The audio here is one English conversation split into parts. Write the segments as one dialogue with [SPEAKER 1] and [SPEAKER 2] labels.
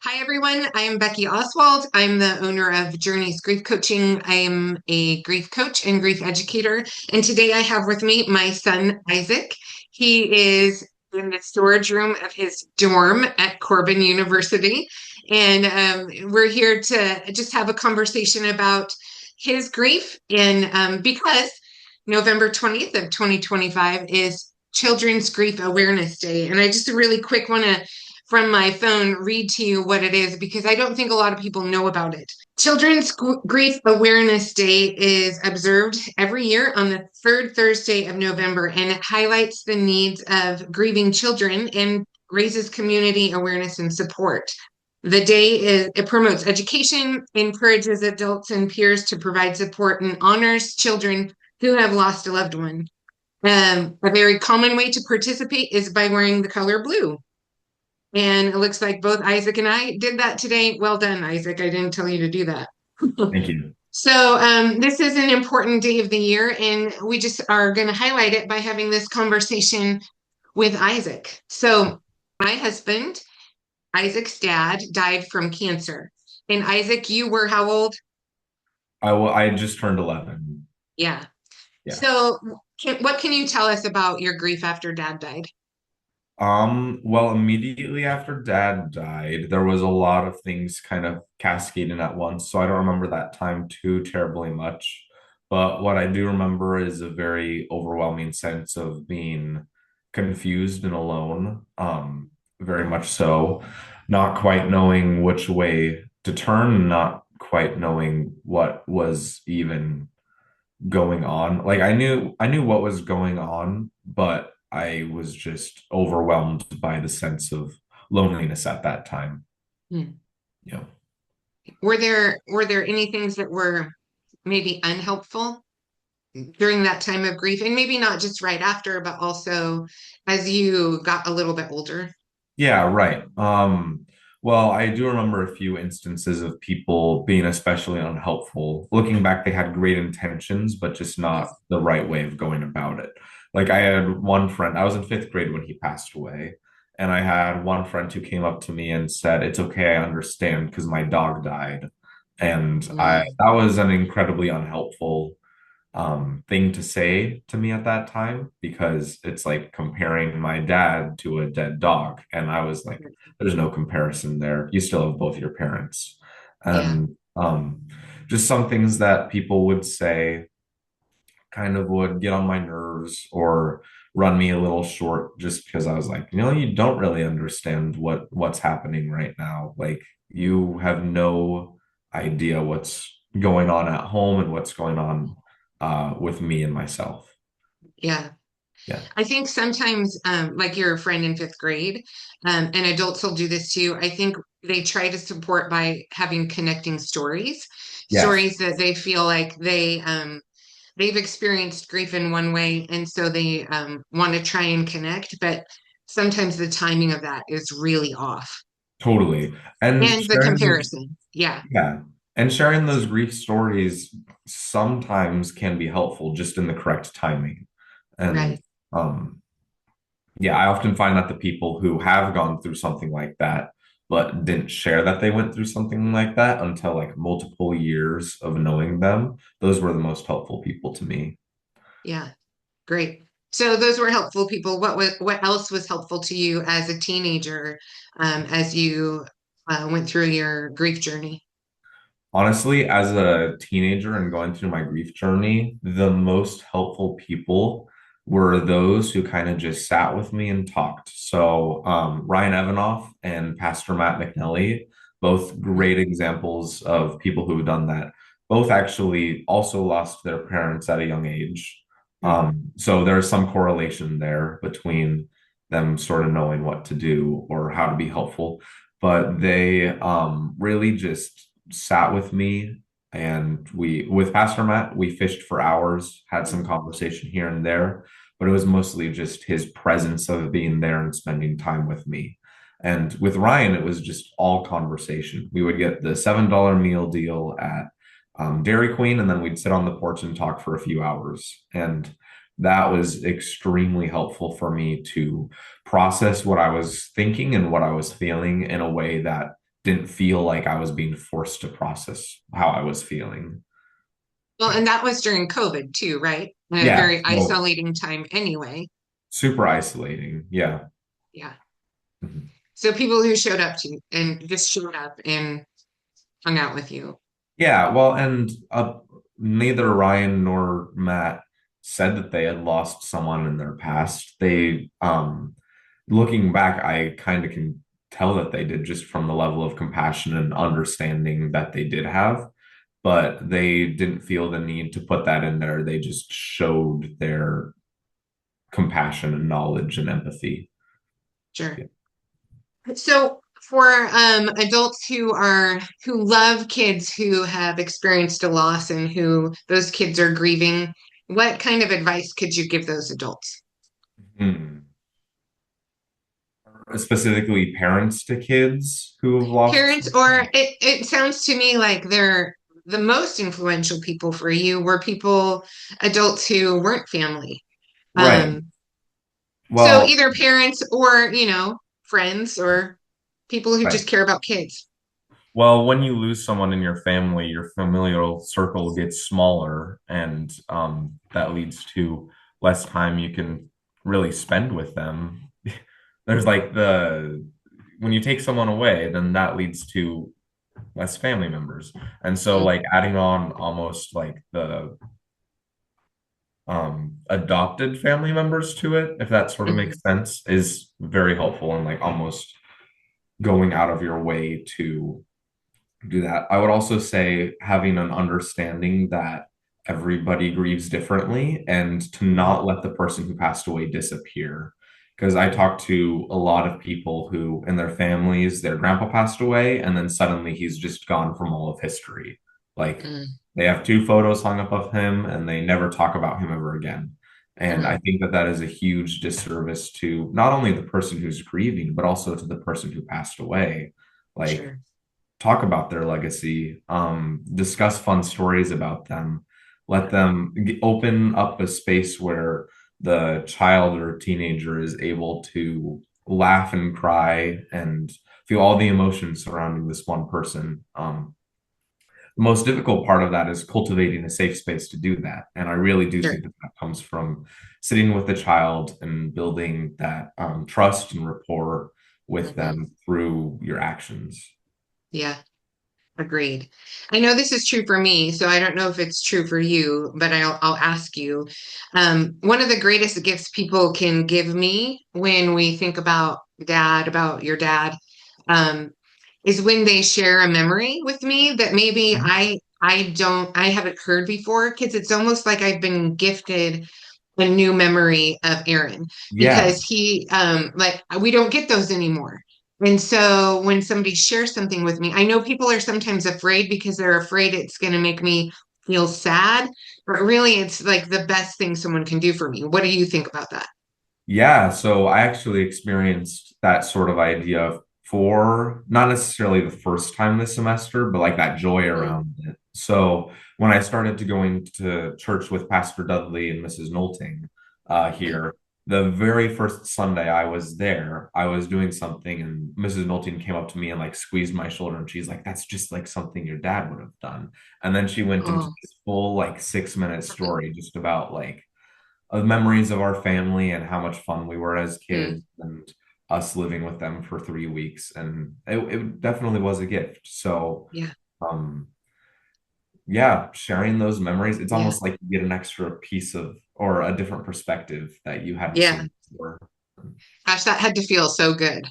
[SPEAKER 1] Hi, everyone. I am Becky Oswald. I'm the owner of Journeys Grief Coaching. I am a grief coach and grief educator. And today I have with me my son, Isaac. He is in the storage room of his dorm at Corban University. And we're here to just have a conversation about his grief. And because November 20th of 2025 is Children's Grief Awareness Day. And I just really quick want to from my phone read to you what it is because I don't think a lot of people know about it. Children's Grief Awareness Day is observed every year on the third Thursday of November, and it highlights the needs of grieving children and raises community awareness and support. The day it promotes education, encourages adults and peers to provide support, and honors children who have lost a loved one. A very common way to participate is by wearing the color blue. And it looks like both Isaac and I did that today. Well done, Isaac. I didn't tell you to do that.
[SPEAKER 2] Thank you.
[SPEAKER 1] So, this is an important day of the year, and we just are going to highlight it by having this conversation with Isaac. So, my husband, Isaac's dad, died from cancer. And Isaac, you were how old?
[SPEAKER 2] I just turned 11.
[SPEAKER 1] Yeah.
[SPEAKER 2] Yeah.
[SPEAKER 1] So, what can you tell us about your grief after dad died?
[SPEAKER 2] Well, immediately after dad died, there was a lot of things kind of cascading at once. So I don't remember that time too terribly much. But what I do remember is a very overwhelming sense of being confused and alone. Very much so. Not quite knowing which way to turn, not quite knowing what was even going on. Like I knew what was going on, but I was just overwhelmed by the sense of loneliness at that time.
[SPEAKER 1] Hmm.
[SPEAKER 2] Yeah.
[SPEAKER 1] Were there any things that were maybe unhelpful during that time of grief, and maybe not just right after, but also as you got a little bit older?
[SPEAKER 2] Yeah, right. Well, I do remember a few instances of people being especially unhelpful. Looking back, they had great intentions, but just not
[SPEAKER 1] Yes.
[SPEAKER 2] the right way of going about it. Like I had one friend, I was in fifth grade when he passed away, and I had one friend who came up to me and said, "It's okay, I understand because my dog died." And I
[SPEAKER 1] Mm,
[SPEAKER 2] that was an incredibly unhelpful thing to say to me at that time because it's like comparing my dad to a dead dog. And I was like, there's no comparison there. You still have both your parents.
[SPEAKER 1] yeah.
[SPEAKER 2] And just some things that people would say kind of would get on my nerves or run me a little short just because I was like, you don't really understand what's happening right now. Like you have no idea what's going on at home and what's going on with me and myself.
[SPEAKER 1] Yeah.
[SPEAKER 2] Yeah.
[SPEAKER 1] I think sometimes, like your friend in fifth grade, and adults will do this too. I think they try to support by having connecting stories,
[SPEAKER 2] Yes.
[SPEAKER 1] stories that they feel like they've experienced grief in one way, and so they want to try and connect, but sometimes the timing of that is really off.
[SPEAKER 2] Totally. And
[SPEAKER 1] And the
[SPEAKER 2] sharing those,
[SPEAKER 1] comparison. Yeah,
[SPEAKER 2] yeah. And sharing those grief stories sometimes can be helpful just in the correct timing. And
[SPEAKER 1] right.
[SPEAKER 2] um yeah, I often find that the people who have gone through something like that, but didn't share that they went through something like that until like multiple years of knowing them, those were the most helpful people to me.
[SPEAKER 1] Yeah, great. So those were helpful people. What else was helpful to you as a teenager, as you went through your grief journey?
[SPEAKER 2] Honestly, as a teenager and going through my grief journey, the most helpful people were those who kind of just sat with me and talked. So, Ryan Evanoff and Pastor Matt McNelly, both great examples of people who have done that. Both actually also lost their parents at a young age.
[SPEAKER 1] Mm,
[SPEAKER 2] So there's some correlation there between them sort of knowing what to do or how to be helpful. But they really just sat with me and with Pastor Matt, we fished for hours, had some
[SPEAKER 1] mm,
[SPEAKER 2] conversation here and there, but it was mostly just his presence of being there and spending time with me. And with Ryan, it was just all conversation. We would get the $7 meal deal at Dairy Queen, and then we'd sit on the porch and talk for a few hours. And that was extremely helpful for me to process what I was thinking and what I was feeling in a way that didn't feel like I was being forced to process how I was feeling.
[SPEAKER 1] Well, and that was during COVID too, right? A
[SPEAKER 2] Yeah,
[SPEAKER 1] very
[SPEAKER 2] so
[SPEAKER 1] isolating time anyway.
[SPEAKER 2] super isolating. Yeah.
[SPEAKER 1] Yeah.
[SPEAKER 2] Mhm.
[SPEAKER 1] So people who showed up to and just showed up and hung out with you.
[SPEAKER 2] Yeah, well, and neither Ryan nor Matt said that they had lost someone in their past. Looking back, I kind of can tell that they did just from the level of compassion and understanding that they did have, but they didn't feel the need to put that in there. They just showed their compassion and knowledge and empathy.
[SPEAKER 1] Sure.
[SPEAKER 2] Yeah.
[SPEAKER 1] So for adults who love kids who have experienced a loss and who those kids are grieving, what kind of advice could you give those adults?
[SPEAKER 2] Hmm. Specifically, parents to kids who have lost.
[SPEAKER 1] Parents, or it sounds to me like they're the most influential people for you were people, adults who weren't family.
[SPEAKER 2] Right.
[SPEAKER 1] Um, so
[SPEAKER 2] Well,
[SPEAKER 1] either parents or, friends or people who
[SPEAKER 2] right.
[SPEAKER 1] just care about kids.
[SPEAKER 2] Well, when you lose someone in your family, your familial circle gets smaller, and that leads to less time you can really spend with them. There's like when you take someone away, then that leads to less family members. And so,
[SPEAKER 1] Mm,
[SPEAKER 2] like, adding on almost like the adopted family members to it, if that sort of
[SPEAKER 1] mhm.
[SPEAKER 2] makes sense, is very helpful and like almost going out of your way to do that. I would also say having an understanding that everybody grieves differently and to not let the person who passed away disappear. Because I talked to a lot of people who, in their families, their grandpa passed away, and then suddenly he's just gone from all of history. Like
[SPEAKER 1] Mm,
[SPEAKER 2] they have two photos hung up of him, and they never talk about him ever again. And I
[SPEAKER 1] mm,
[SPEAKER 2] think that that is a huge disservice to not only the person who's grieving, but also to the person who passed away. Like
[SPEAKER 1] sure.
[SPEAKER 2] talk about their legacy, discuss fun stories about them, let them open up a space where the child or teenager is able to laugh and cry and feel all the emotions surrounding this one person. The most difficult part of that is cultivating a safe space to do that. And I really do
[SPEAKER 1] Sure.
[SPEAKER 2] think that that comes from sitting with the child and building that trust and rapport with
[SPEAKER 1] Mhm.
[SPEAKER 2] them through your actions.
[SPEAKER 1] Yeah. Agreed. I know this is true for me, so I don't know if it's true for you, but I'll ask you. One of the greatest gifts people can give me when we think about your dad, um, is when they share a memory with me that maybe I haven't heard before, because it's almost like I've been gifted a new memory of Aaron
[SPEAKER 2] Yeah.
[SPEAKER 1] because like we don't get those anymore. And so when somebody shares something with me, I know people are sometimes afraid because they're afraid it's going to make me feel sad, but really it's like the best thing someone can do for me. What do you think about that?
[SPEAKER 2] Yeah, so I actually experienced that sort of idea for not necessarily the first time this semester, but like that joy
[SPEAKER 1] Mm,
[SPEAKER 2] around it. So when I started to going to church with Pastor Dudley and Mrs. Nolting
[SPEAKER 1] mm.
[SPEAKER 2] here, the very first Sunday I was there, I was doing something and Mrs. Nolting came up to me and like squeezed my shoulder and she's like, "That's just like something your dad would have done." And then she went into
[SPEAKER 1] Oh,
[SPEAKER 2] this full like 6 minute story just about like of memories of our family and how much fun we were as
[SPEAKER 1] mm,
[SPEAKER 2] kids and us living with them for 3 weeks. And it definitely was a gift. So,
[SPEAKER 1] yeah,
[SPEAKER 2] um, yeah, sharing those memories, it's
[SPEAKER 1] yeah,
[SPEAKER 2] almost like you get an extra piece of or a different perspective that you hadn't
[SPEAKER 1] yeah.
[SPEAKER 2] seen before.
[SPEAKER 1] Gosh, that had to feel so good.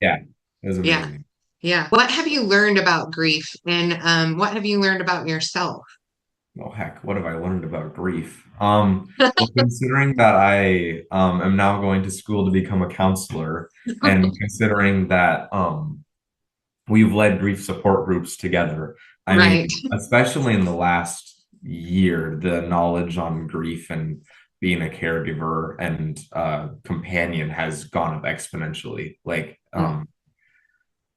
[SPEAKER 2] Yeah, it was
[SPEAKER 1] Yeah,
[SPEAKER 2] amazing.
[SPEAKER 1] yeah. What have you learned about grief, and what have you learned about yourself?
[SPEAKER 2] Oh heck, what have I learned about grief? Well, considering that I am now going to school to become a counselor, and considering that we've led grief support groups together. I mean,
[SPEAKER 1] Right.
[SPEAKER 2] especially in the last year, the knowledge on grief and being a caregiver and companion has gone up exponentially. Like,
[SPEAKER 1] Mm,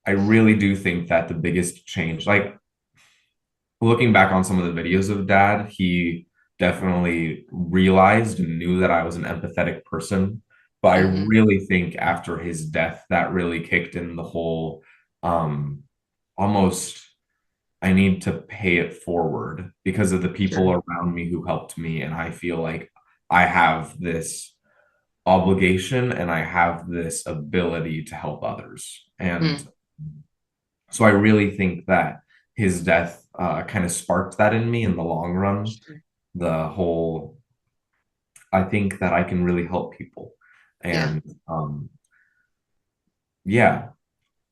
[SPEAKER 2] I really do think that the biggest change, like looking back on some of the videos of dad, he definitely realized and knew that I was an empathetic person. But I
[SPEAKER 1] mhm.
[SPEAKER 2] really think after his death, that really kicked in the whole um almost I need to pay it forward because of the people
[SPEAKER 1] Sure.
[SPEAKER 2] around me who helped me. And I feel like I have this obligation and I have this ability to help others. And
[SPEAKER 1] Mm.
[SPEAKER 2] so I really think that his death kind of sparked that in me in the long run.
[SPEAKER 1] Sure.
[SPEAKER 2] The whole, I think that I can really help people.
[SPEAKER 1] Yeah.
[SPEAKER 2] And yeah,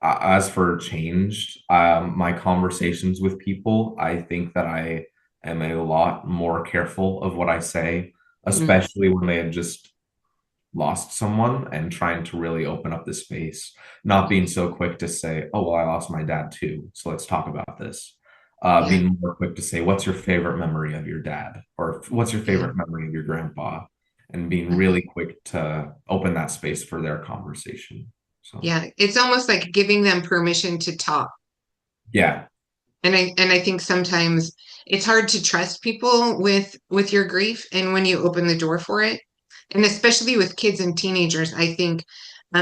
[SPEAKER 2] as for change, my conversations with people, I think that I am a lot more careful of what I say,
[SPEAKER 1] Mm.
[SPEAKER 2] especially when they had just lost someone and trying to really open up the space, not being so quick to say, oh, well, I lost my dad too. So let's talk about this.
[SPEAKER 1] Yeah.
[SPEAKER 2] Being more quick to say, what's your favorite memory of your dad? Or what's your
[SPEAKER 1] Yeah.
[SPEAKER 2] favorite memory of your grandpa? And being
[SPEAKER 1] Uh-huh.
[SPEAKER 2] really quick to open that space for their conversation. So,
[SPEAKER 1] Yeah. It's almost like giving them permission to talk.
[SPEAKER 2] yeah,
[SPEAKER 1] And I think sometimes it's hard to trust people with your grief and when you open the door for it. And especially with kids and teenagers, I think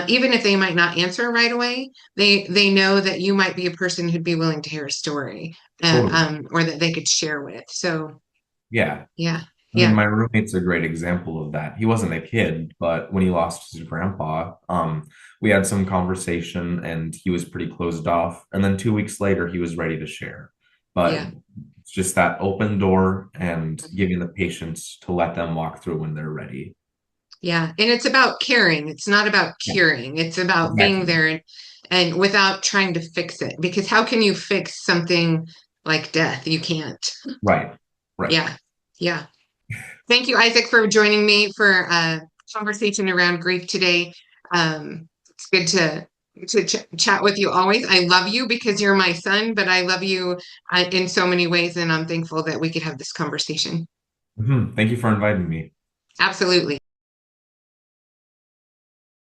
[SPEAKER 1] even if they might not answer right away, they know that you might be a person who'd be willing to hear a story
[SPEAKER 2] totally.
[SPEAKER 1] or that they could share with. So
[SPEAKER 2] Yeah.
[SPEAKER 1] yeah,
[SPEAKER 2] I mean,
[SPEAKER 1] yeah,
[SPEAKER 2] my roommate's a great example of that. He wasn't a kid, but when he lost his grandpa, we had some conversation and he was pretty closed off. And then 2 weeks later, he was ready to share. But
[SPEAKER 1] yeah.
[SPEAKER 2] it's just that open door and giving the patience to let them walk through when they're ready.
[SPEAKER 1] Yeah, and it's about caring. It's not about
[SPEAKER 2] Yeah,
[SPEAKER 1] curing. It's about being
[SPEAKER 2] exactly.
[SPEAKER 1] there and without trying to fix it. Because how can you fix something like death? You can't.
[SPEAKER 2] Right. Right.
[SPEAKER 1] Yeah, yeah. Thank you, Isaac, for joining me for a conversation around grief today. It's good to chat with you always. I love you because you're my son, but I love you in so many ways, and I'm thankful that we could have this conversation.
[SPEAKER 2] Thank you for inviting me.
[SPEAKER 1] Absolutely.